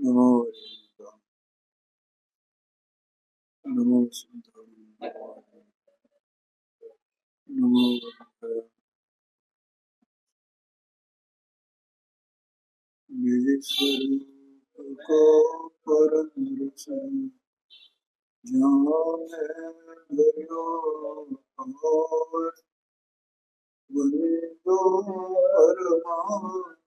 नमो वेदांताय, नमो सिद्धाय, नमो भगवते निज स्वरूप को परम दर्शन जाने भयो और वंदो परमानंद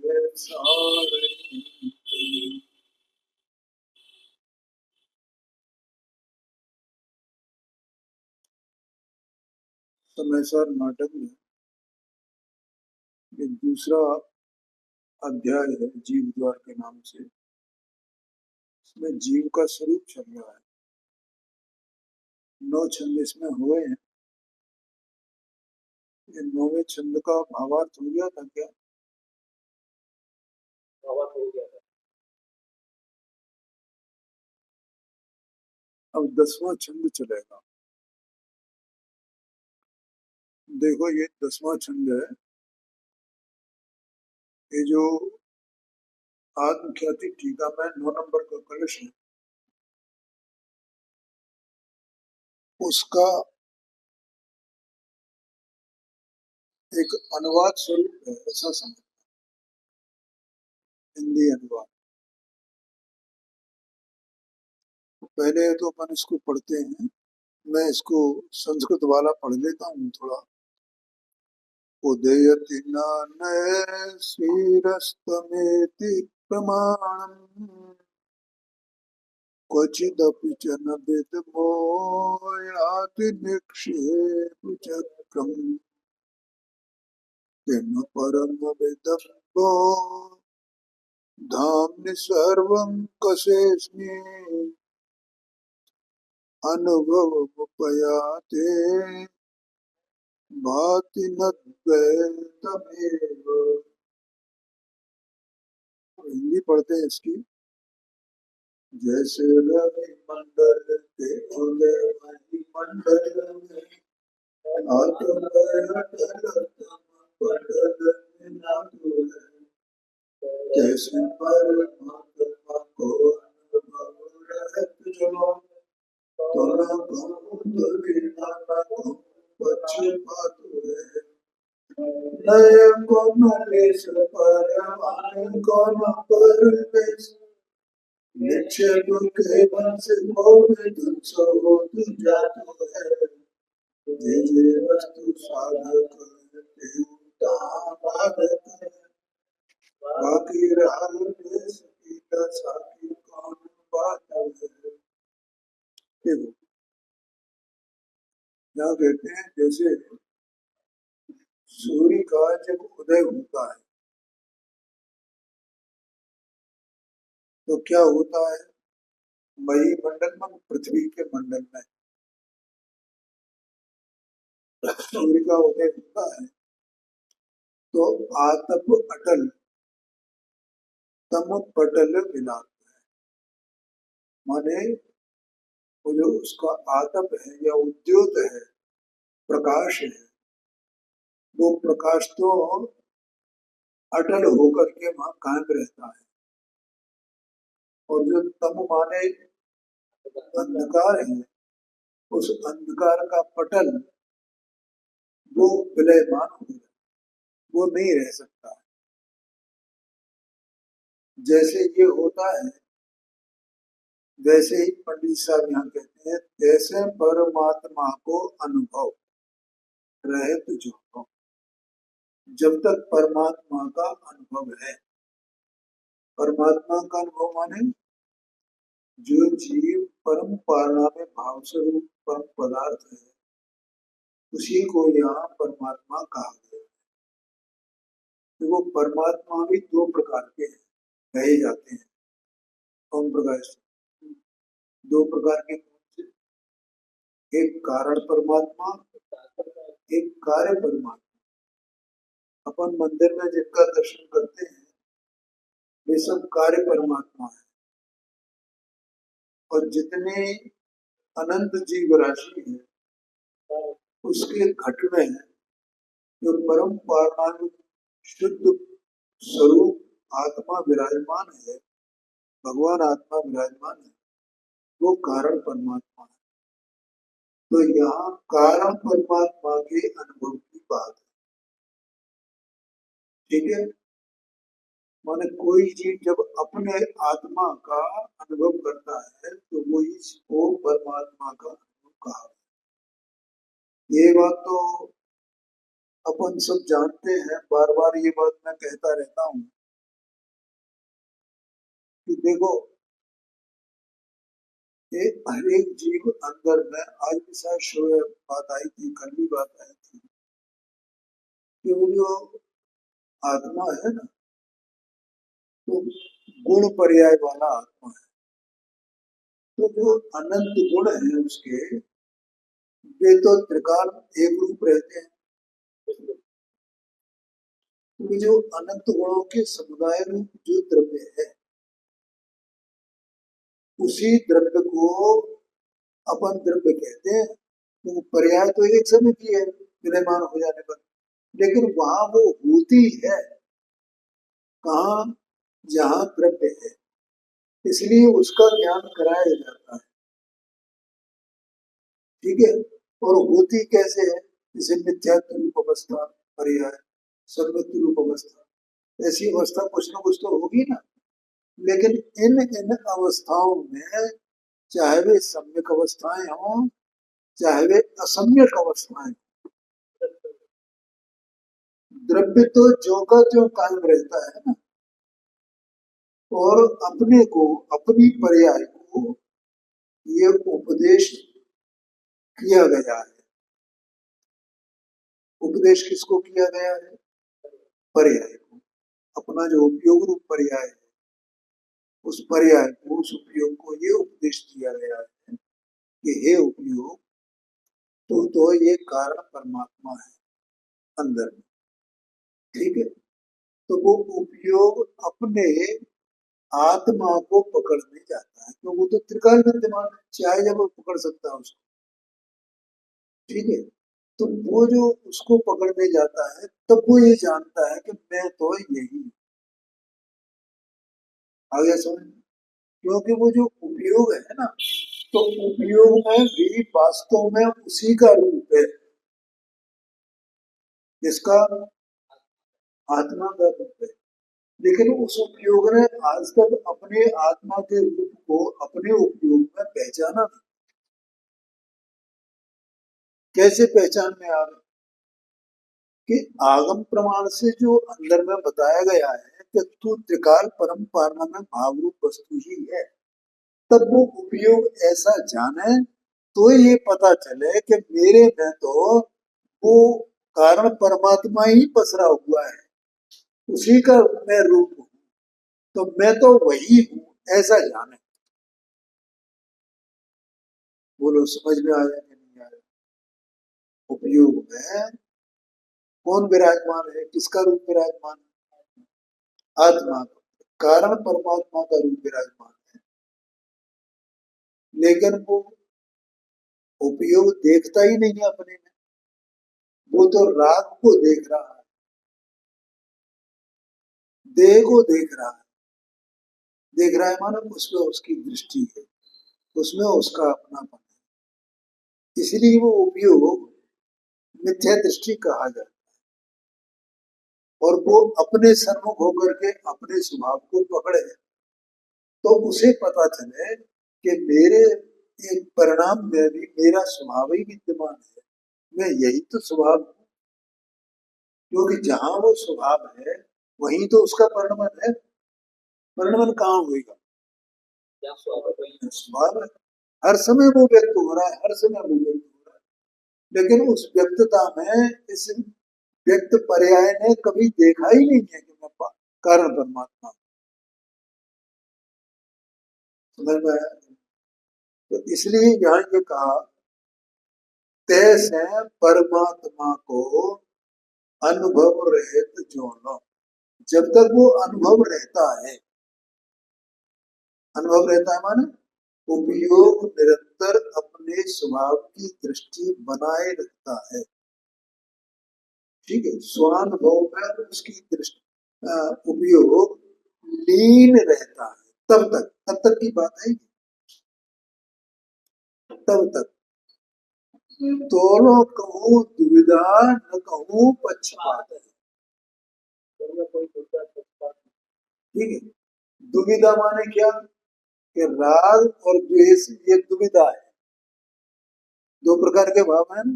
में सारे। समयसार नाटक में ये दूसरा अध्याय है जीव द्वार के नाम से। इसमें जीव का स्वरूप चल रहा है। 9 छंद इसमें हुए हैं। ये 9वें छंद का भावार्थ हो गया था क्या? भावार्थ हो गया था। अब 10वां छंद चलेगा। देखो ये 10वां छंद है। ये जो आत्मख्याति टीका में 9 नंबर का कलश है, उसका एक अनुवाद स्वरूप है, ऐसा समझ, हिंदी अनुवाद। पहले तो अपन इसको पढ़ते हैं। मैं इसको संस्कृत वाला पढ़ लेता हूँ थोड़ा। उदयति नानय श्रीरस्तमेति प्रमाणम् क्वचिदपि च न विद्मो याति निक्षेप चक्रम् तेन परमविदम्बो धाम्नि सर्वं कसेऽस्मि अनुभवमुपयाते भाति न द्वैतमेव। हिंदी पढ़ते हैं इसकी। जैसे रवि मंडल के उदय मणि मंडल में आत्म जैसे परमात्मा को अनुभव रहत जो पक्षपात नय को मलेश परमान को न परवेश निक्षेप के वंश भोग तुझ हो तु जातो है जे वस्तु साधक बाधक बाकी रहा देश की दशा की कौन बात है। देखो यहाँ कहते हैं जैसे सूर्य का जब उदय होता है तो क्या होता है? मई मंडल में, पृथ्वी के मंडल में सूर्य का उदय होता है तो आतप अटल तम पटल विलाप है। माने वो जो उसका आतप है या उद्योत है, प्रकाश है, वो प्रकाश तो अटल होकर के वहां कायम रहता है। और जो तम माने अंधकार है, उस अंधकार का पटल वो विलयमान हो जाए, वो नहीं रह सकता है। जैसे ये होता है वैसे ही पंडित साहब यहाँ कहते हैं जैसे परमात्मा को अनुभव रहे तो जो, जब तक परमात्मा का अनुभव है। परमात्मा का अनुभव माने जो जीव परम पारणा में भाव स्वरूप परम पदार्थ है, उसी को यहाँ परमात्मा कहा गया है। तो वो परमात्मा भी 2 प्रकार के कहे जाते हैं। ओम प्रकाश 2 प्रकार के, एक कारण परमात्मा, एक कार्य परमात्मा। अपन मंदिर में जिनका दर्शन करते हैं वे सब कार्य परमात्मा है। और जितने अनंत जीव राशि है उसके घट में जो परम पारमाणु शुद्ध स्वरूप आत्मा विराजमान है, भगवान आत्मा विराजमान है, वो कारण परमात्मा है। तो यहाँ कारण परमात्मा के अनुभव की बात है। ठीक है, माने कोई जीव जब अपने आत्मा का अनुभव करता है तो वो इसको परमात्मा का अनुभव कहा। ये बात तो अपन सब जानते हैं, बार बार ये बात मैं कहता रहता हूँ कि देखो, ये हर एक जीव अंदर में, आज भी शायद शो बात आई थी, कल भी बात आई थी, कि वो जो आत्मा है ना, तो गुण पर्याय वाला आत्मा है। तो जो अनंत गुण है उसके, वे तो त्रिकाल एक रूप रहते हैं। तो जो अनंत गुणों के समुदाय रूप जो द्रव्य है, उसी द्रव्य को अपन द्रव्य कहते हैं। तो पर्याय तो एक समय की है विद्यमान हो जाने पर, लेकिन वहां वो होती है कहाँ, जहाँ द्रव्य है, इसलिए उसका ज्ञान कराया जाता है। ठीक है, और होती कैसे है, जैसे मिथ्यात्व रूप अवस्था, पर्याय, सर्वत्व रूप अवस्था, ऐसी अवस्था कुछ ना कुछ तो होगी ना। लेकिन इन इन अवस्थाओं में, चाहे वे सम्यक अवस्थाएं हों, चाहे वे असम्यक अवस्थाएं, द्रव्य तो जो का जो कायम रहता है ना। और अपने को, अपनी पर्याय को ये उपदेश किया गया है। उपदेश किसको किया गया है? पर्याय को। अपना जो उपयोग रूप पर्याय है, उस पर्याय को, उस उपयोग को ये उपदेश दिया गया है कि हे उपयोग, तो ये कारण परमात्मा है अंदर में। ठीक है, तो वो उपयोग अपने आत्मा को पकड़ने जाता है, तो वो तो त्रिकाल विद्यमान है, चाहे जब वो पकड़ सकता है उसको। ठीक है, तो वो जो उसको पकड़ने जाता है, तब वो ये जानता है कि मैं तो यही हूं। आगे समझ, क्योंकि वो जो उपयोग है ना, तो उपयोग में भी वास्तव में उसी का रूप है, जिसका आत्मा का रूप है। लेकिन उस उपयोग ने आज तक अपने आत्मा के रूप को अपने उपयोग में पहचाना नहीं। कैसे पहचान में आ गए? कि आगम प्रमाण से जो अंदर में बताया गया है कि तू त्रिकाल परम पारणा में भाव रूप वस्तु ही है, तब वो उपयोग ऐसा जाने तो ये पता चले कि मेरे में तो वो कारण परमात्मा ही पसरा हुआ है, उसी का मैं रूप हूँ, तो मैं तो वही हूँ, ऐसा जाने। बोलो समझ में आया कि नहीं आया? उपयोग में कौन विराजमान है, किसका रूप विराजमान है? आत्मा का। कारण परमात्मा का रूप विराजमान है, लेकिन वो उपयोग देखता ही नहीं है अपने में। वो तो राग को देख रहा है, देह को देख रहा है। देख रहा है मानो उसमें उसकी दृष्टि है, उसमें उसका अपनापन है, इसलिए वो उपयोग मिथ्या दृष्टि कहा जाता है। और वो अपने सन्मुख होकर के अपने स्वभाव को पकड़े, तो उसे पता चले कि मेरे एक परिणाम में भी मेरा स्वभाव ही विद्यमान है, मैं यही तो स्वभाव हूँ। क्योंकि जहां वो स्वभाव है, वहीं तो उसका परिणमन है। परिणमन कहाँ होगा? स्वभाव है, हर समय वो व्यक्त हो रहा है, हर समय वो व्यक्त हो रहा है। लेकिन उस व्यक्तता में इस व्यक्त पर्याय ने कभी देखा ही नहीं है कि मैं कारण परमात्मा। समझ में आया? तो इसलिए यहाँ ये कहा, तैसे परमात्मा को अनुभव रहित जो न। जब तक वो अनुभव रहता है, अनुभव रहता है माने उपयोग निरंतर अपने स्वभाव की दृष्टि बनाए रखता है। ठीक है, स्वानुभव में उसकी दृष्टि, उपयोग लीन रहता है तब तक की बात है। तब तक दोनों कहूँ दुविधा न कहूँ पक्षपात है। ठीक है, दुविधा माने क्या कि राग और द्वेष ये दुविधा है, दो प्रकार के भाव है ना,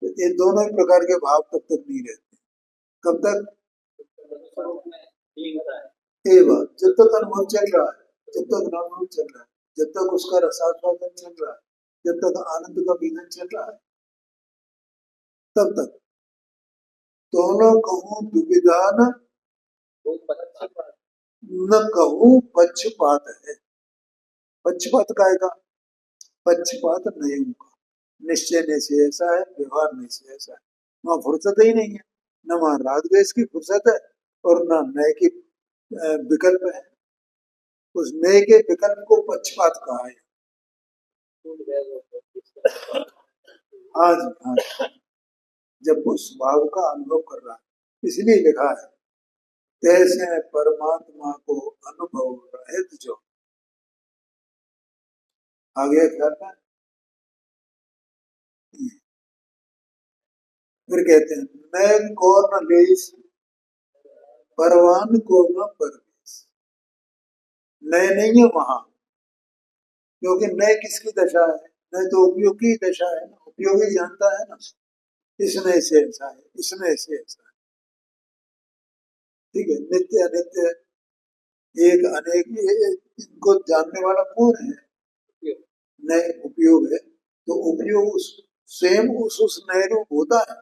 तो ये दोनों ही प्रकार के भाव तब तक नहीं रहते। कब तक? ये बात जब तक अनुभव चल रहा है, जब तक अनुभव चल रहा है, जब तक उसका रसास्वादन चल रहा है, जब तक आनंद का बीजन चल रहा है, तब तक दोनों कहूँ दुविधा न कहूँ पक्षपात है। पक्षपात का पक्षपात नहीं होगा, निश्चय ने से ऐसा है, व्यवहार ने से ऐसा है, वहां फुर्सत ही नहीं है, न वहां राग द्वेष की फुर्सत है और न नए की विकल्प है। उस नए के विकल्प को पक्षपात कहा है। आज आज जब वो स्वभाव का अनुभव कर रहा है, इसलिए लिखा है तैसे परमात्मा को अनुभव रहित जो। आगे ख्याल में फिर कहते हैं नए को न लेस परवान को न परवेश। नए नहीं है वहां, क्योंकि नए किसकी दशा है? नए तो उपयोग की दशा है ना, उपयोगी जानता है ना, इसमें से ऐसा है, इसमें से ऐसा है। ठीक है, नित्य अनित्य एक अनेक इनको जानने वाला कौन है? नए उपयोग है, तो उपयोग उस स्वयं उस नए रूप होता है।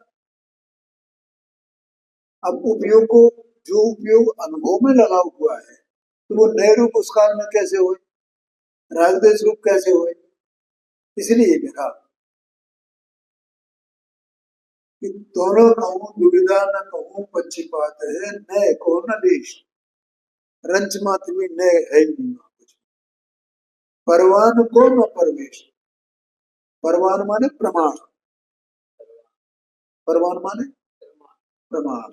अब उपयोग को जो उपयोग अनुभव में लगा हुआ है, तो वो नए रूप उस काल में कैसे हुए, राग द्वेष रूप कैसे हुए? इसलिए लिखा कि दोनों कहूँ दुविधा न कहूँ पक्षपात है, न को न देश। रंच मात्र भी न है ही नहीं कुछ। परवान को न परवेश। परवान माने प्रमाण, परवान माने प्रमाण।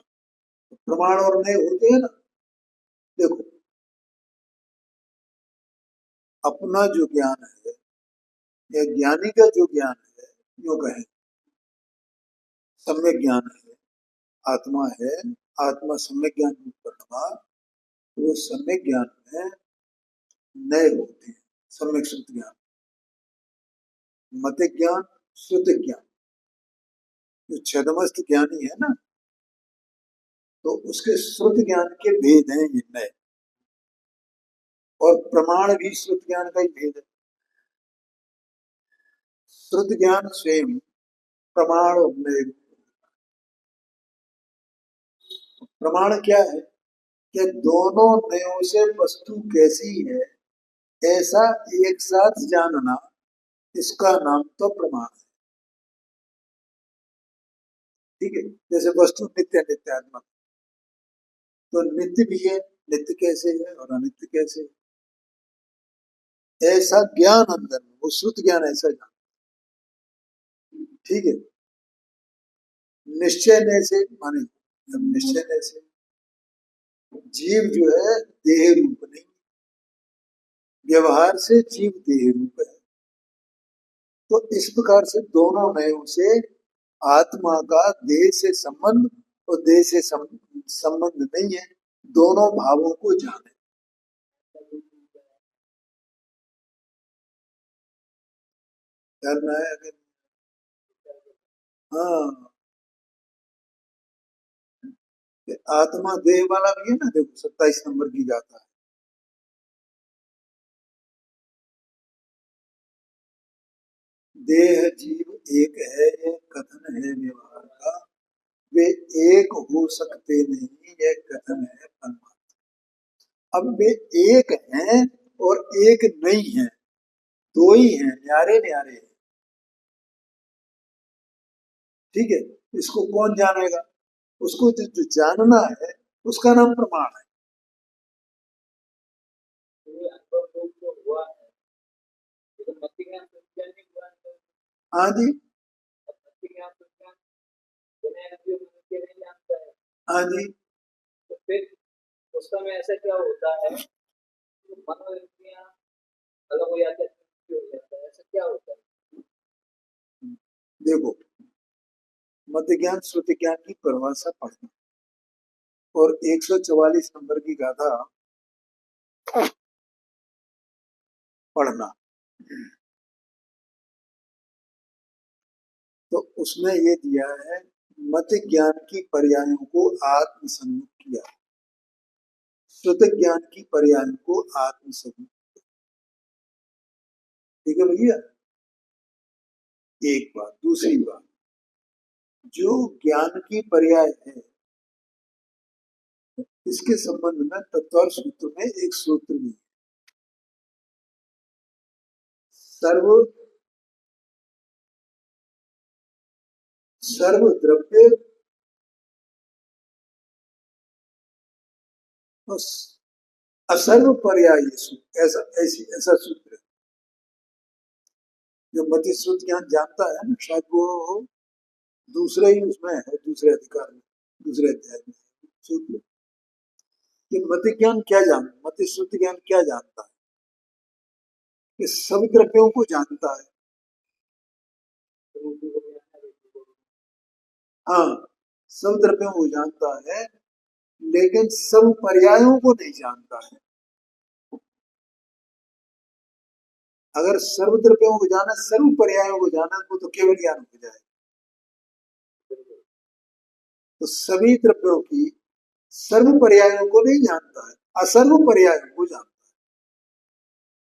प्रमाण और नए होते हैं ना। देखो अपना जो ज्ञान है या ज्ञानी का जो ज्ञान है, यो कहें सम्यक ज्ञान है, आत्मा है, आत्मा सम्यक ज्ञान परमात्मा, वो सम्यक ज्ञान में नए होते हैं। सम्यक श्रुत ज्ञान, मत ज्ञान, श्रुत ज्ञान। जो छदमस्त ज्ञानी है ना, तो उसके श्रुत ज्ञान के भेद हैं ये नए, और प्रमाण भी श्रुत ज्ञान का ही भेद है। श्रुत ज्ञान स्वयं प्रमाण और नए। प्रमाण क्या है कि दोनों नयों से वस्तु कैसी है ऐसा एक साथ जानना, इसका नाम तो प्रमाण है। ठीक है, जैसे वस्तु नित्य नित्यात्मक, तो नित्य भी है, नित्य कैसे है और अनित्य कैसे है, ऐसा ज्ञान अंदर में, वो श्रुत ज्ञान ऐसा ज्ञान। ठीक है, निश्चय ने से माने, जब निश्चय ने से जीव जो है देह रूप नहीं, व्यवहार से जीव देह रूप है। तो इस प्रकार से दोनों नयों से आत्मा का देह से संबंध और देह से संबंध नहीं है, दोनों भावों को जाने। करना है अगर, हाँ, आत्मा देह वाला भी है ना, देखो 27 नंबर की जाता है। देह जीव एक है, यह कथन है व्यवहार का, वे एक हो सकते नहीं, यह कथन है परमात्मा। अब वे एक हैं और एक नहीं है, दो ही हैं, न्यारे न्यारे हैं। ठीक है, इसको कौन जानेगा? उसको जो जानना है उसका नाम प्रमाण है। हाँ जी, हाँ जी। तो फिर उस समय ऐसा क्या होता है, मनोइंद्रियां अलग हो जाता है, हो जाता है, ऐसा क्या होता है? देखो, मध्य ज्ञान श्रुति ज्ञान की परिभाषा पढ़ना और 144 नंबर की गाथा पढ़ना। तो उसमें ये दिया है, मत ज्ञान की पर्यायों को आत्मसम्मुख किया, श्रुत ज्ञान की पर्यायों को आत्मसम्मुख। ठीक है भैया, एक बात। दूसरी बात, जो ज्ञान की पर्याय है इसके संबंध में तत्वर सूत्र में एक सूत्र भी है, सर्व सर्व द्रव्य असर्व पर्याय, ऐसा सूत्र है। जो मति श्रुत ज्ञान जानता है ना, शायद वो दूसरे ही उसमें है, दूसरे अधिकार में, दूसरे अध्याय में सूत्र कि मति ज्ञान क्या जानता, मति श्रुत ज्ञान क्या जानता है, कि सब द्रव्यों को जानता है। हाँ, सब द्रव्यों को जानता है, लेकिन सब पर्यायों को नहीं जानता है। अगर सर्व द्रव्यों को जाना, सर्व पर्यायों को जाना, तो केवल ज्ञान हो जाए। तो सभी द्रव्यों की सर्व पर्यायों को नहीं जानता है, असर्व पर्यायों को जानता है,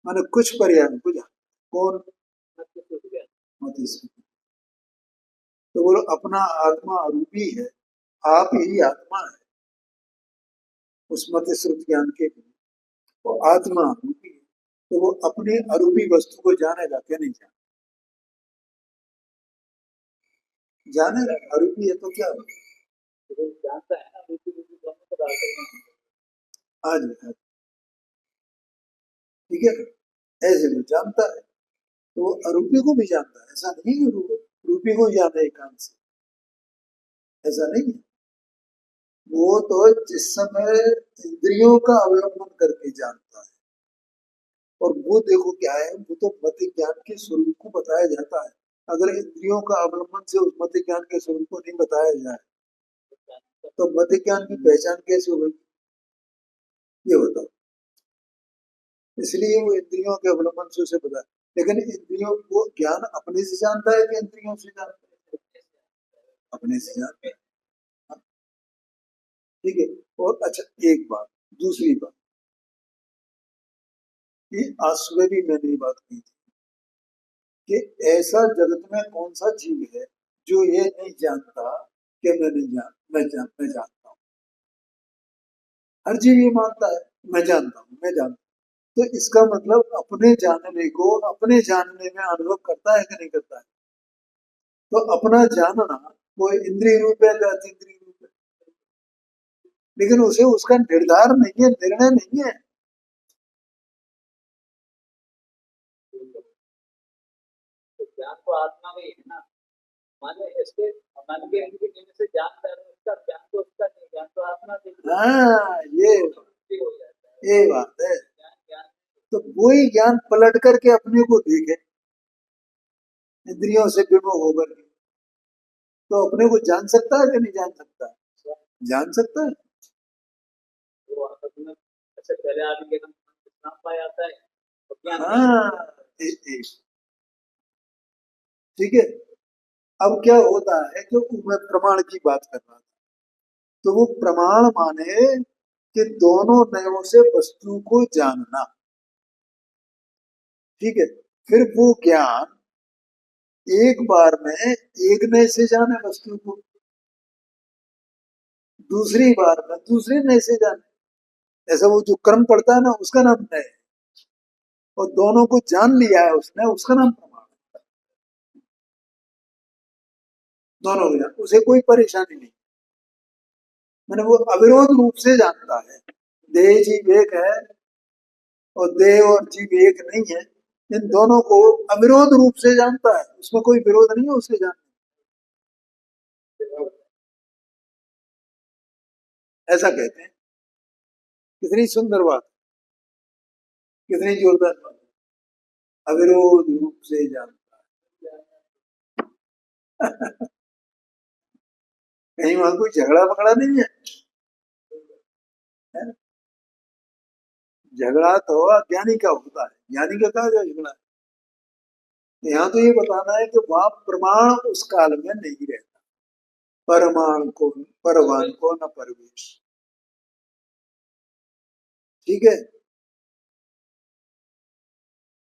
माने कुछ पर्यायों को जानता है। कौन? मति श्रुत। तो बोलो, अपना आत्मा अरूपी है, आप ही आत्मा है। उस मति श्रुत ज्ञान के लिए वो आत्मा अरूपी है, तो वो अपने अरूपी वस्तु को जानेगा क्या? नहीं जानेगा। अरूपी है तो क्या जानता है ना, रूपी रूपी दोनों को डालते हैं। आज है, ठीक है, ऐसे वो जानता है, तो वो अरूपी को भी जानता है। ऐसा नहीं है रूपी को जाना एकांत से, ऐसा नहीं है। वो तो जिस समय इंद्रियों का अवलंबन करके जानता है, और वो देखो क्या है, वो तो मति ज्ञान के स्वरूप को बताया जाता है। अगर इंद्रियों का अवलंबन से उस मति ज्ञान के स्वरूप को नहीं बताया जाए, तो मति ज्ञान की पहचान कैसे होगी, ये बताओ। इसलिए वो इंद्रियों के अवलंबन से उसे पता है। लेकिन इंद्रियों को ज्ञान अपने से जानता है कि इंद्रियों से जानता है? अपने से जानता है। हाँ, ठीक है। और अच्छा, एक बात, दूसरी बात, कि आज सुबह भी मैंने ये बात कही थी कि ऐसा जगत में कौन सा जीव है जो ये नहीं जानता कि मैं जानता हूँ। हर जीव ये मानता है, मैं जानता हूँ, मैं जानता हूँ। तो इसका मतलब अपने जानने को अपने जानने में अनुभव करता है कि नहीं करता है? तो अपना जानना वो इंद्रिय रूप है या अतीन्द्रिय रूप है? लेकिन उसे उसका निर्धार नहीं है, निर्णय नहीं है। तो ज्ञान तो आत्मा में ही है ना, माने इसके मन के इनके देने से जानता है, उसका ज्ञान तो उसका नहीं, ज्ञान तो आत्मा से हाँ, ये हो जाता है। ये बात है। ज्ञान ज्ञान तो वही ज्ञान पलट करके अपने को देखे, इंद्रियों से विमुख होकर के, तो अपने को जान सकता है कि नहीं जान सकता? जान सकता है। वो अपने ऐसे पहले आदमी के नाम पाया जाता है, तो ज्ञान हाँ, ठीक है। अब क्या होता है, जो मैं प्रमाण की बात कर रहा था, तो वो प्रमाण माने कि दोनों नयों से वस्तु को जानना। ठीक है, फिर वो ज्ञान एक बार में एक नए से जाने वस्तु को, दूसरी बार में दूसरे नए से जाने। ऐसा वो जो क्रम पड़ता है ना, उसका नाम नए है। और दोनों को जान लिया है उसने, उसका नाम प्रमाण है। दोनों को जान, उसे कोई परेशानी नहीं, मैंने वो अविरोध रूप से जानता है। देह जीव एक है और देह और जीव एक नहीं है, इन दोनों को अविरोध रूप से जानता है, उसमें कोई विरोध नहीं है उसे जानने। ऐसा कहते हैं। कितनी सुंदर बात, कितनी जोरदार बात। अविरोध रूप से जानता है। कहीं वहां कोई झगड़ा पकड़ा नहीं है, है? झगड़ा तो अज्ञानी का होता है, ज्ञानी का कहा गया झगड़ा। यहाँ तो ये बताना है कि वहां प्रमाण उस काल में नहीं रहता, परमाण को परवान को न परवेश। ठीक है,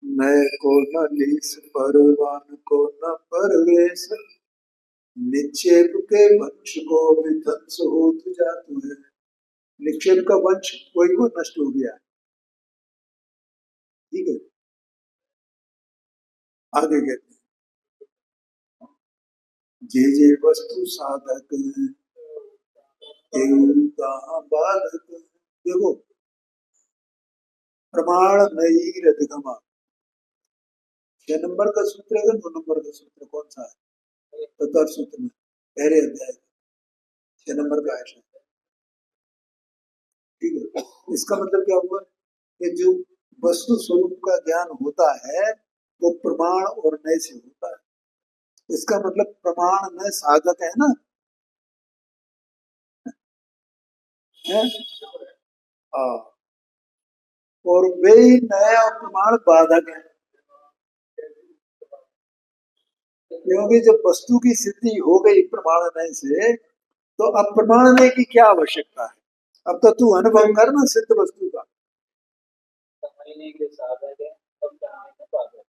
मैं को न लीस परवान को न परवेश, निक्षेप के वंश को विध्वंस होत जातु है। निक्षेप का वंश कोई को नष्ट हो गया। ठीक है, आगे कहते हैं, जे जे वस्तु साधक बाधक। देखो, प्रमाण नहीं रधिगमा, 6 नंबर का सूत्र है, 2 नंबर का सूत्र कौन सा है? तत्व सूत्र में पहले अध्याय 6 नंबर का है। ठीक है, इसका मतलब क्या हुआ कि जो वस्तु स्वरूप का ज्ञान होता है वो प्रमाण और नय से होता है। इसका मतलब प्रमाण में साधक है ना, है? हाँ, और वे ही नया और प्रमाण बाधक है। क्योंकि जब वस्तु की सिद्धि हो गई प्रमाण नय से, तो अब प्रमाण नय की क्या आवश्यकता है? अब तो तू अनुभव कर ना सिद्ध वस्तु का। समझने के साधक है और जानने के बाधक।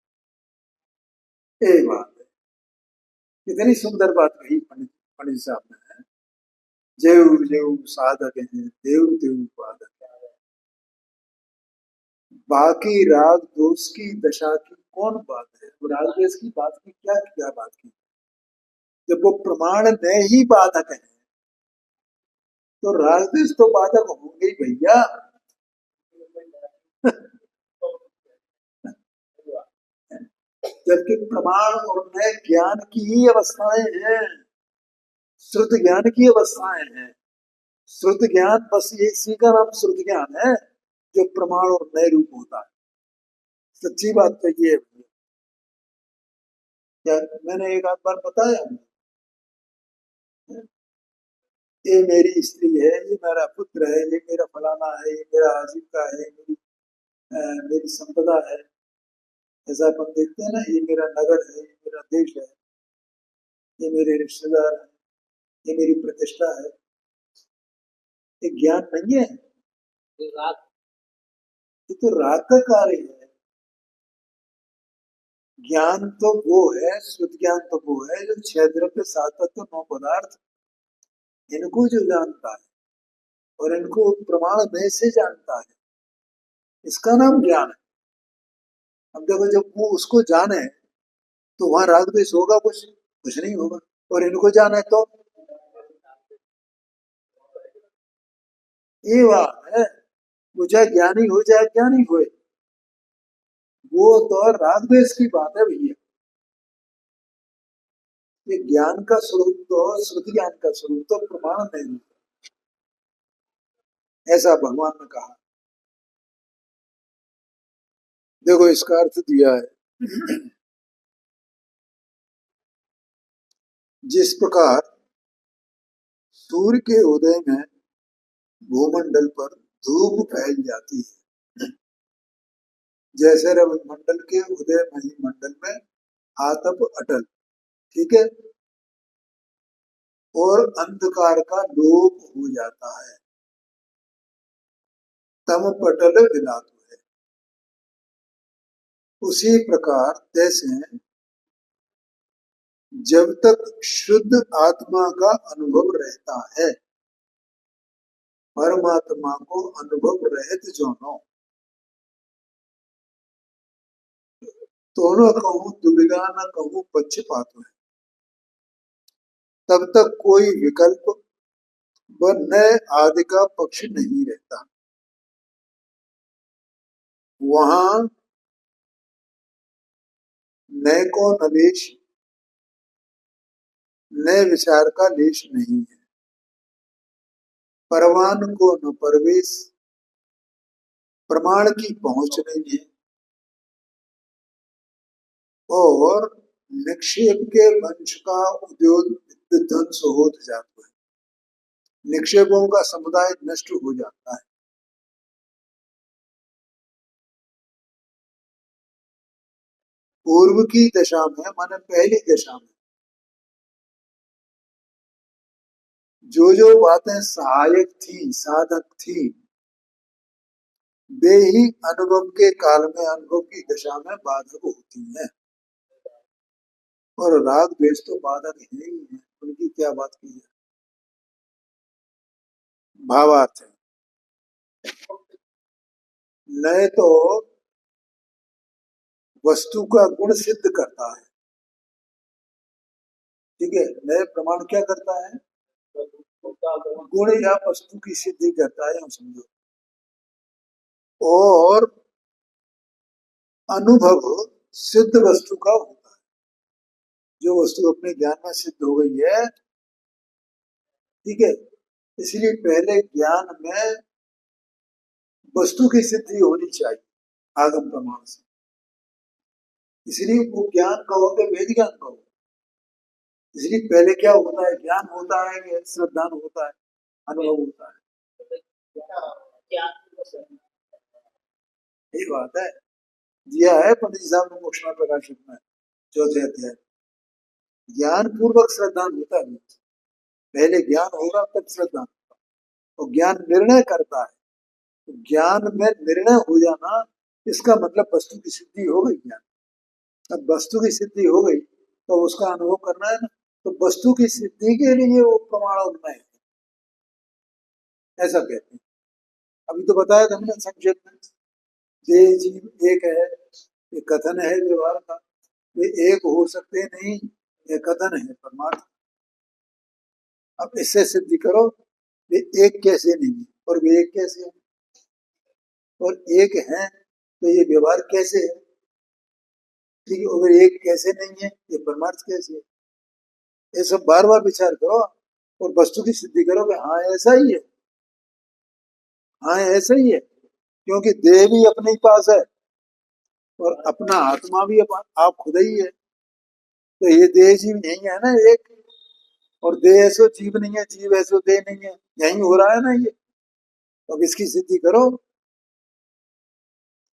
एक बात है, कितनी सुंदर बात कही पंडित पंडित साहब ने। जेऊ जेऊ साधक हैं, देव देव बाधक है। बाकी राग दोष की दशा की कौन बात है? वो राग द्वेष की बात की क्या क्या बात की? जब वो प्रमाण में ही बाधक है तो राग द्वेष तो बाधक होंगे ही भैया। जबकि प्रमाण और नए ज्ञान की ही अवस्थाएं हैं, श्रुत ज्ञान की अवस्थाएं हैं। श्रुत ज्ञान बस ये इसी का नाम श्रुत ज्ञान है जो प्रमाण और नए रूप होता है। सच्ची बात तो ये है। क्या मैंने एक आध बार बताया, ये मेरी स्त्री है, ये मेरा पुत्र है, ये मेरा फलाना है, ये मेरा आजीविका है, मेरी संपदा है। ऐसा अपन देखते हैं ना, ये मेरा नगर है, ये मेरा देश है, ये मेरे रिश्तेदार है, ये मेरी प्रतिष्ठा है। ये ज्ञान नहीं है, ये राग ये तो राग का कार्य है। ज्ञान तो वो है, शुद्ध ज्ञान तो वो है जो 6 द्रव्य 7 तत्व 9 पदार्थ इनको जो जानता है और इनको प्रमाण में से जानता है, इसका नाम ज्ञान है। अब देखो, जब वो उसको जाने तो वहां राग द्वेष होगा? कुछ नहीं होगा। और इनको जाने तो ये बात है, वो चाहे ज्ञानी हो चाहे ज्ञानी हो, वो तो राग द्वेष की बात है भैया। ये ज्ञान का स्वरूप तो, श्रुति ज्ञान का स्वरूप तो प्रमाण नहीं, ऐसा भगवान ने कहा। देखो, इसका अर्थ दिया है, जिस प्रकार सूर्य के उदय में भूमंडल पर धूप फैल जाती है, जैसे रवि मंडल के उदय मही मंडल में आतप अटल। ठीक है, और अंधकार का लोप हो जाता है, तम पटल विलातु है। उसी प्रकार जैसे जब तक शुद्ध आत्मा का अनुभव रहता है, परमात्मा को अनुभव रहत जोनो, दोनों कहूं दुविधा न कहूं पक्षपात है, तब तक कोई विकल्प व नए आदि का पक्ष नहीं रहता। वहां नए को नलेश, नए विचार का लेश नहीं है। परवान को न परवेश, प्रमाण की पहुंच नहीं है, और निक्षेप के वंश का उद्योग विध्वंस होत जाता है, निक्षेपों का समुदाय नष्ट हो जाता है। पूर्व की दशा में, माने पहली दशा में, जो जो बातें सहायक थी, साधक थी, वे ही अनुभव के काल में, अनुभव की दशा में बाधक होती हैं। और राग द्वेष तो बाधक है ही है, उनकी क्या बात की है। भावार्थ है, नए तो वस्तु का गुण सिद्ध करता है, ठीक है, नए प्रमाण क्या करता है, गुण या वस्तु की सिद्धि करता है, समझो। और अनुभव सिद्ध वस्तु का होता है, जो वस्तु अपने ज्ञान में सिद्ध हो गई है, ठीक है। इसलिए पहले ज्ञान में वस्तु की सिद्धि होनी चाहिए आगम प्रमाण से, इसलिए वो ज्ञान कहोगे, वेद ज्ञान कहोगे। इसलिए पहले क्या होता है, ज्ञान होता है, श्रद्धान होता है, अनुभव होता है, यही बात है। दिया है पंडित जी साहब ने मोक्षणा प्रकाशित में, चौथे अध्याय, ज्ञान पूर्वक श्रद्धान होता है, पहले ज्ञान होगा तब श्रद्धान होगा, और ज्ञान निर्णय करता है, तो ज्ञान में निर्णय हो जाना, इसका मतलब वस्तु की सिद्धि हो गई। ज्ञान, अब वस्तु की सिद्धि हो गई तो उसका अनुभव करना है ना, तो वस्तु की सिद्धि के लिए वो प्रमाण उन्नय है, ऐसा कहते हैं। अभी तो बताया था हमने संक्षेप में, देह जीव एक है, ये कथन है व्यवहार का, ये एक हो सकते नहीं, ये कथन है परमार्थ। अब इससे सिद्धि करो, ये एक कैसे नहीं है, और वे एक कैसे है, और एक है तो ये व्यवहार कैसे है, ठीक है, अगर एक कैसे नहीं है, ये परमार्थ कैसे है, ये सब बार बार विचार करो, और वस्तु की सिद्धि करो कि हाँ ऐसा ही है, हाँ ऐसा ही है, क्योंकि देह भी अपने ही पास है, और अपना आत्मा भी आप खुद ही है, तो ये देह जीव नहीं है ना एक, और देह ऐसो जीव नहीं है, जीव ऐसो देह नहीं है, यही हो रहा है ना ये। अब इसकी सिद्धि करो,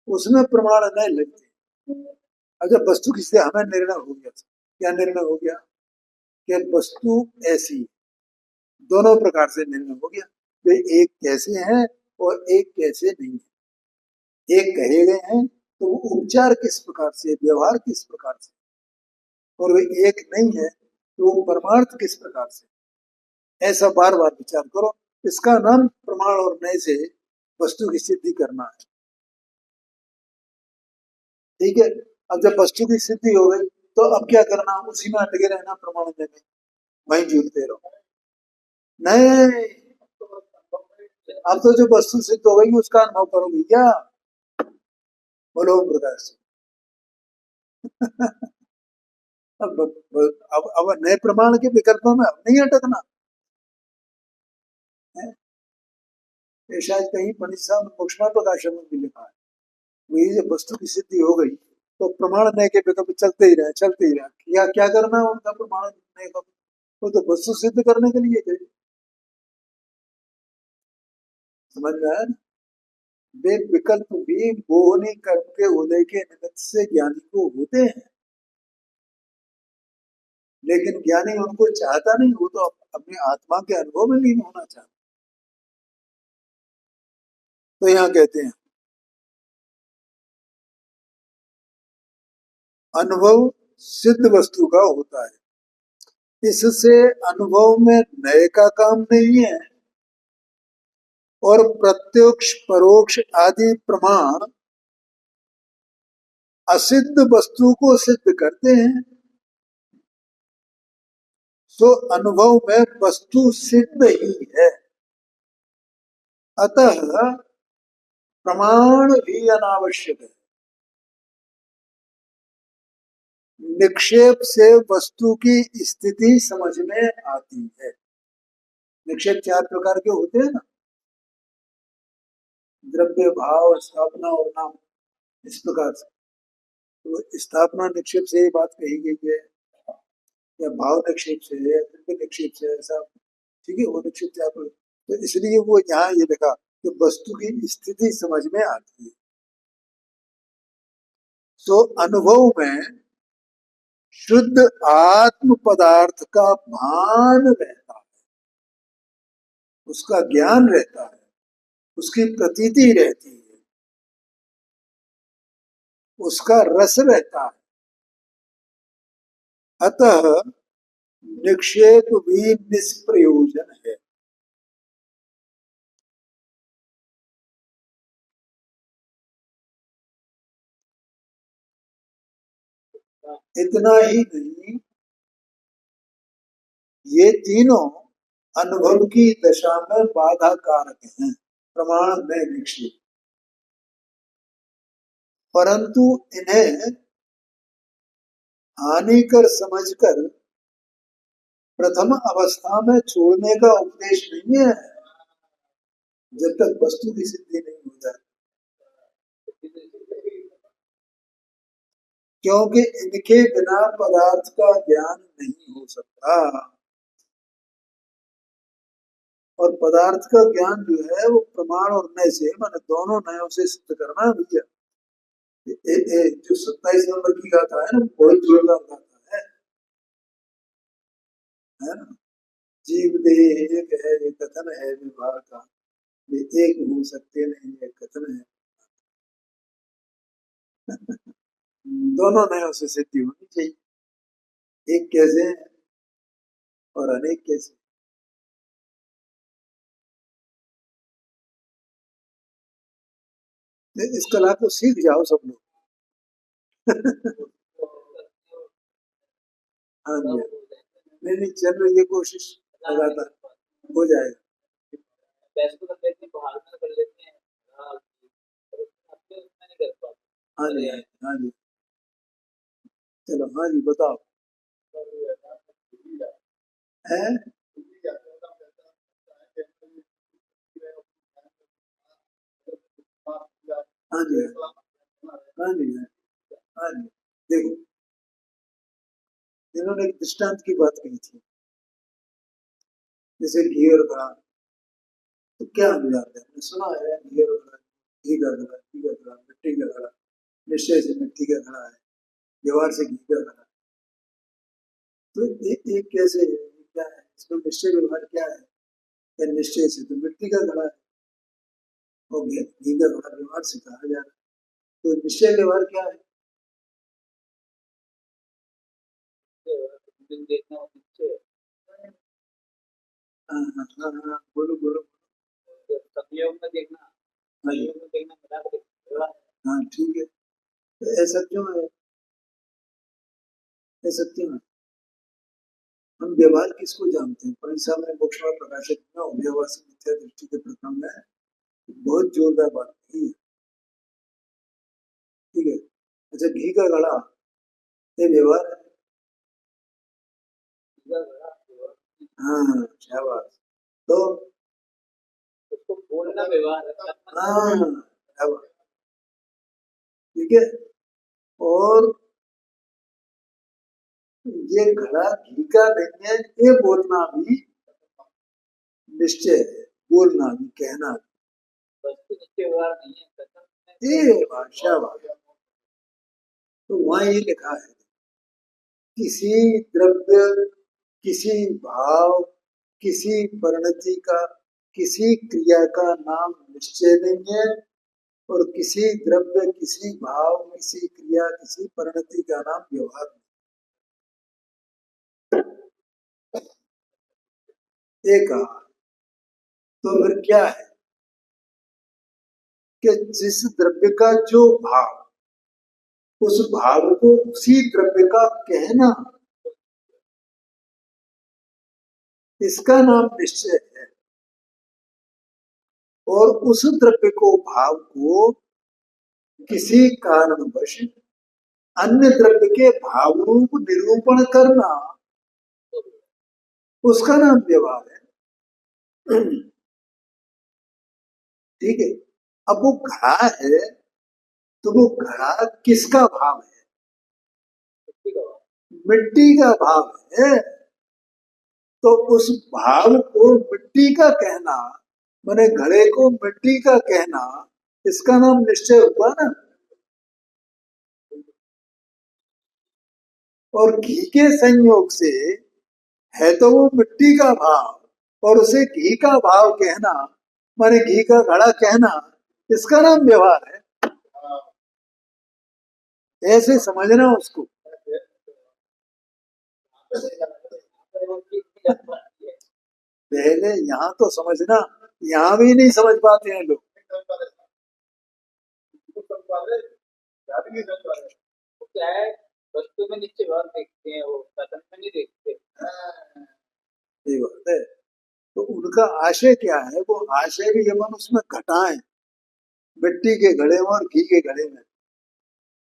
उसमें प्रमाण नहीं लगते। अब जब वस्तु की स्थिति, हमें निर्णय हो गया, क्या निर्णय हो गया कि वस्तु ऐसी, दोनों प्रकार से निर्णय हो गया, वे एक कैसे हैं और एक कैसे नहीं है। एक कहे गए हैं तो वो उपचार किस प्रकार से, व्यवहार किस प्रकार से, और वे एक नहीं है तो वो परमार्थ किस प्रकार से, ऐसा बार बार विचार करो। इसका नाम प्रमाण और नए से वस्तु की सिद्धि करना है, ठीक है। अब जब वस्तु की सिद्धि हो गई तो अब क्या करना, उसी में अटके रहना, प्रमाण में वहीं जुड़ते रहो। नहीं, अब तो जो वस्तु सिद्ध हो गई उसका अनुभव करो भैया, बोलो ओम प्रकाश। अब नए प्रमाण के विकल्पों में अब नहीं अटकना है। ये शायद कहीं पंडित साहब ने मोक्षणा प्रकाशन में भी लिखा है, वही जब वस्तु की सिद्धि हो गई तो प्रमाण नए के विकल्प चलते ही रहे, चलते ही रहे। क्या करना है उनका, प्रमाण नए का वो तो वस्तु सिद्ध करने के लिए थे, समझ में आया ना। वे विकल्प भी मोहनी कर्म के उदय के निमित्त से ज्ञानी को होते हैं, लेकिन ज्ञानी उनको चाहता नहीं, वो तो अपनी आत्मा के अनुभव में लीन होना चाहता। तो यहाँ कहते हैं अनुभव सिद्ध वस्तु का होता है, इससे अनुभव में नए का काम नहीं है, और प्रत्यक्ष परोक्ष आदि प्रमाण असिद्ध वस्तु को सिद्ध करते हैं। सो अनुभव में वस्तु सिद्ध ही है, अतः प्रमाण भी अनावश्यक है। निक्षेप से वस्तु की स्थिति समझ में आती है, निक्षेप 4 प्रकार के होते हैं ना, द्रव्य, भाव, स्थापना और नाम, इस प्रकार से। तो स्थापना निक्षेप से ये बात कही गई है, या भाव निक्षेप से है, या द्रव्य निक्षेप से है, ऐसा ठीक है। वो निक्षेप 4 प्रकार, तो इसलिए वो यहाँ ये लिखा कि वस्तु की स्थिति समझ में आती है। तो अनुभव में शुद्ध आत्म पदार्थ का भान रहता है, उसका ज्ञान रहता है, उसकी प्रतीति रहती है, उसका रस रहता है। अतः निक्षेप भी निष्प्रयोजन है। इतना ही नहीं, ये तीनों अनुभव की दशा में बाधा कारक हैं, प्रमाण में निक्षेप, परंतु इन्हें हानिकर समझकर प्रथम अवस्था में छोड़ने का उपदेश नहीं है, जब तक वस्तु की सिद्धि नहीं हो जाए, क्योंकि इनके बिना पदार्थ का ज्ञान नहीं हो सकता। और पदार्थ का ज्ञान जो है वो प्रमाण और नय से, माने दोनों नयों से सिद्ध करना है भैया। जो 27 नंबर की गाथा है ना, बहुत जोरदार गाथा है ना। जीव देह एक है ये कथन है विभाग का, वे एक हो सकते नहीं ये कथन है। दोनों नयों से सिद्धि होनी चाहिए, एक कैसे और अनेक कैसे। इस कला को सीख जाओ सब लोग। हाँ जी, नहीं चल रही है कोशिश, लगातार हो जाएगा। हाँ जी हाँ जी, चलो हाँ जी बताओ। है हाँ जी हाँ जी हाँ जी, देखो इन्होंने एक दृष्टांत की बात कही थी, जैसे घी और घड़ा, तो क्या मिलाते हैं? आपने सुना है घी और घड़ा, घी का घड़ा, घी का घड़ा, मिट्टी का घड़ा, निश्चय से मिट्टी का घड़ा है, व्यवहार से घी का घड़ा। तो एक कैसे है, क्या है इसमें निश्चय व्यवहार क्या है? या निश्चय से तो मिट्टी का घड़ा है, और घी का घड़ा व्यवहार से कहा जा रहा है, तो निश्चय व्यवहार क्या है? हाँ हाँ हाँ हाँ, बोलो बोलो। हाँ ठीक है, तो ऐसा क्यों है? ऐसा क्यों है? हम व्यवहार किसको जानते हैं? परीक्षा में मोक्ष प्रकाशक में अव्यवहार मिथ्या दृष्टि के प्रकरण में बहुत जोरदार बात की है, ठीक है। अच्छा घी का घड़ा ये व्यवहार है? हाँ शाबाश, तो उसको बोलना व्यवहार है। हाँ शाबाश, ठीक है। और ये घड़ा घी का नहीं है, ये बोलना भी निश्चय है, बोलना भी, कहना भी, वस्तु निश्चय व्यवहार नहीं है, ये भाषा बात। तो वहां ये लिखा है किसी द्रव्य, किसी भाव, किसी परिणति का, किसी क्रिया का नाम निश्चय नहीं है, और किसी द्रव्य, किसी भाव, किसी क्रिया, किसी परिणति का नाम व्यवहार नहीं। एक कहा तो फिर क्या है कि जिस द्रव्य का जो भाव, उस भाव को उसी द्रव्य का कहना, इसका नाम निश्चय है। और उस द्रव्य को, भाव को किसी कारणवश अन्य द्रव्य के भाव रूप निरूपण करना, उसका नाम व्यवहार है। ठीक है। अब वो घड़ा है, तो वो घड़ा किसका भाव है? मिट्टी का भाव है। तो उस भाव को मिट्टी का कहना, माने घड़े को मिट्टी का कहना, इसका नाम निश्चय हुआ ना। और घी के संयोग से है तो वो मिट्टी का भाव, और उसे घी का भाव कहना, माने घी का घड़ा कहना, इसका नाम व्यवहार है। ऐसे समझना उसको। पहले यहाँ तो समझना, यहाँ भी नहीं समझ पाते हैं लोग। वो क्या है, वस्तु में नीचे भाव देखते हैं, वो कथन में नहीं देखते। ये बात है। तो उनका आशय क्या है? वो आशय भी यमन उसमें घटाएं, मिट्टी के घड़े में और घी के घड़े में।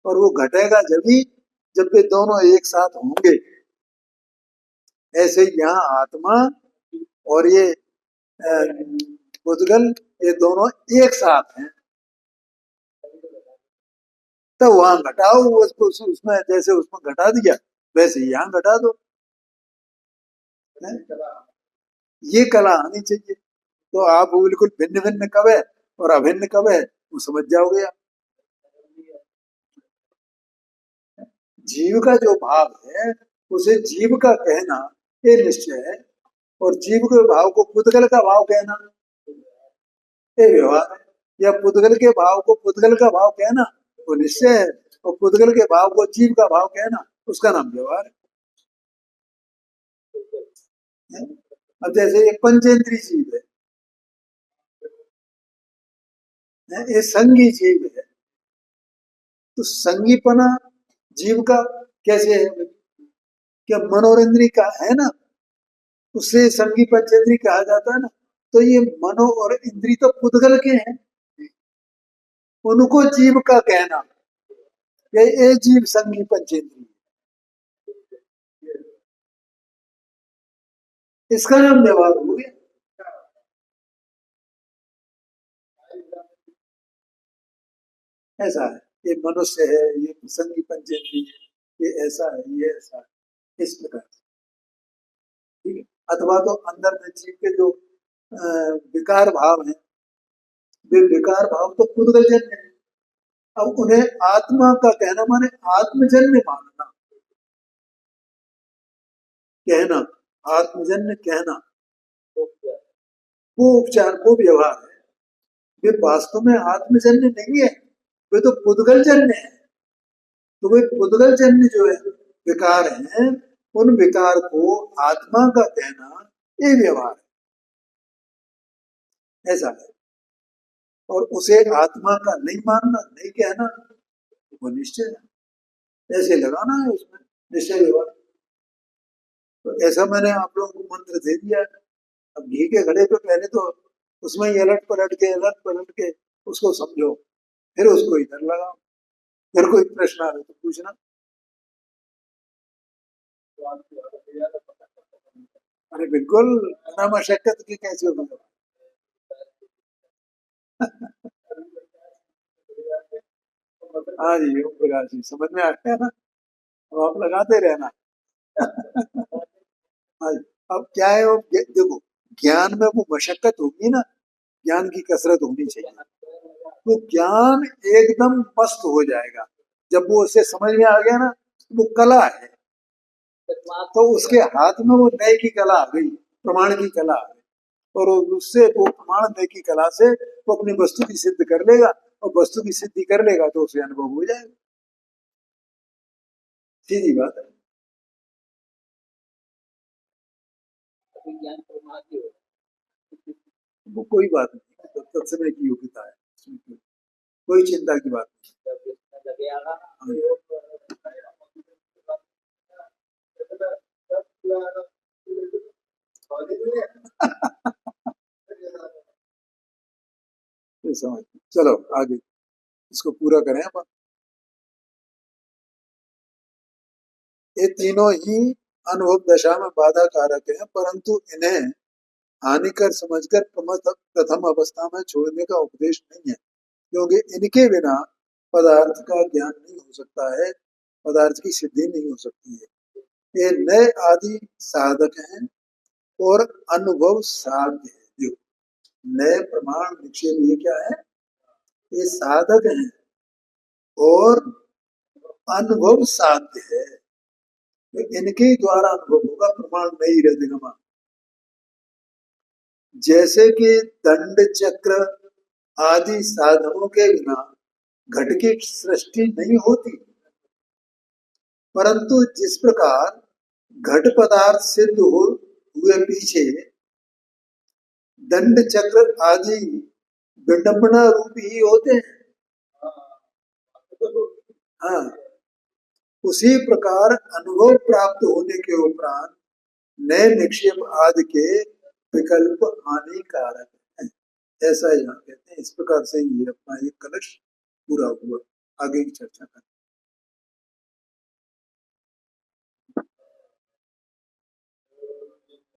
और वो घटेगा जभी जब वे दोनों एक साथ होंगे। ऐसे यहाँ आत्मा और ये उद्गल, ये दोनों एक साथ हैं। तो वहां घटाओ उसको, उसमें जैसे उसमें घटा दिया वैसे यहाँ घटा दो। ये कला आनी चाहिए। तो आप बिल्कुल भिन्न भिन्न कब है और अभिन्न कब है वो समझ जाओगे आप। जीव का जो भाव है उसे जीव का कहना ये निश्चय है, और जीव के भाव को पुद्गल का भाव कहना ये व्यवहार है। या पुद्गल के भाव को पुद्गल का भाव कहना वो निश्चय है, और पुद्गल के भाव को जीव का भाव कहना उसका नाम व्यवहार है। अब जैसे ये पंचेंद्रीय जीव है, ये संगी जीव है, तो संगीपना जीव का कैसे है? क्या मनोरेंद्रिय का है ना, उससे संगी पंचेंद्रिय कहा जाता है ना। तो ये मनो और इंद्रिय तो पुद्गल के हैं, उनको जीव का कहना ये जीव संगी पंचेंद्रिय, इसका नाम व्यवहार हो गया। ऐसा है, ये मनुष्य है, ये संगी पंचेंद्रिय है, ये ऐसा है, ये ऐसा है, इस प्रकार। ठीक है। अथवा तो अंदर में जीव के जो विकार भाव हैं, वे विकार भाव तो पुद्गलजन्य है। अब उन्हें आत्मा का कहना माने आत्मजन्य मानना, कहना आत्मजन्य कहना, वो उपचार को व्यवहार है। वे वास्तव में आत्मजन्य नहीं है, वे तो पुद्गलजन्य है। तो वे पुद्गलजन्य जो है विकार हैं, उन विकार को आत्मा का कहना ये व्यवहार है। ऐसा है। और उसे आत्मा का नहीं मानना, नहीं कहना, वो निश्चय है। ऐसे लगाना है उसमें निश्चय व्यवहार। तो ऐसा मैंने आप लोगों को मंत्र दे दिया। अब घी के घड़े पे पहले तो उसमें ही अलट पलट के उसको समझो, फिर उसको इधर लगाओ। फिर कोई प्रश्न आए तो पूछना। अरे बिल्कुल, बिना मशक्कत के कैसे होगा? हाँ जी, ओम प्रकाश जी, समझ में आ गया ना? अब आप लगाते रहना। हाँ जी। अब क्या है, वो देखो, ज्ञान में वो मशक्कत होगी ना, ज्ञान की कसरत होनी चाहिए। तो ज्ञान एकदम मस्त हो जाएगा जब वो उसे समझ में आ गया ना। वो कला है, तो उसके हाथ में वो नए की कला आ गई, प्रमाण की कला आ गई। और उससे वो प्रमाण नए की कला से वो अपनी वस्तु की सिद्ध कर लेगा, और वस्तु की सिद्धि कर लेगा तो उसे अनुभव हो जाएगा। सीधी बात है। ज्ञान प्रमाद वो कोई बात नहीं, तो तत्समय की योग्यता है, उसमें कोई चिंता की बात लगे आगा नहीं। ये समझ, चलो आगे इसको पूरा करें अपन। ये तीनों ही अनुभव दशा में बाधा कारक हैं, परंतु इन्हें हानिकर समझकर प्रथम अवस्था में छोड़ने का उपदेश नहीं है, क्योंकि इनके बिना पदार्थ का ज्ञान नहीं हो सकता है, पदार्थ की सिद्धि नहीं हो सकती है। ये नए आदि साधक हैं और अनुभव साध्य है। जो नए प्रमाण निक्षेप ये क्या है, ये साधक हैं और अनुभव साध्य है, तो इनके द्वारा अनुभव होगा, प्रमाण नहीं रहते। जैसे कि दंड चक्र आदि साधनों के बिना घट की सृष्टि नहीं होती, परंतु जिस प्रकार घट पदार्थ सिद्ध हुए पीछे दंड चक्र आदि विडंबना रूप ही होते हैं, हाँ, उसी प्रकार अनुभव प्राप्त होने के उपरांत नए निक्षेप आदि के विकल्प हानिकारक है, ऐसा यहाँ कहते हैं। इस प्रकार से ये अपना एक कलश पूरा हुआ। आगे की चर्चा